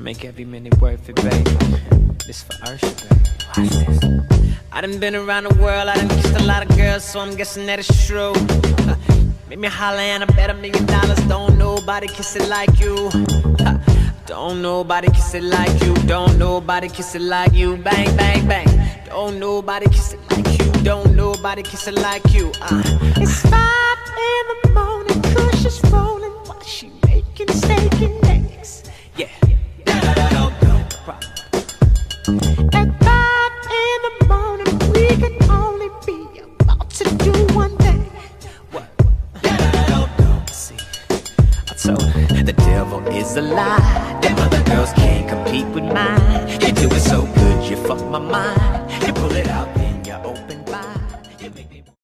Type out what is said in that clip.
make every minute worth it, baby. This for Usher, baby. Watch this. I done been around the world, I done kissed a lot of girls, so I'm guessing that it's true. Make me holler and I bet $1 million. Don't nobody kiss it like you. Don't nobody kiss it like you. Don't nobody kiss it like you. Bang, bang, bang. Don't nobody kiss it like you. Don't nobody kiss it like you. It's 5 in the morning, Kush is rolling while she making steak and eggs. Yeah. No problem. At 5 in the morning, we can only be about to do one thing. What? See, I told her the devil is a lie. Them other girls can't compete with mine. You do it so good, you fuck my mind. You pull it out then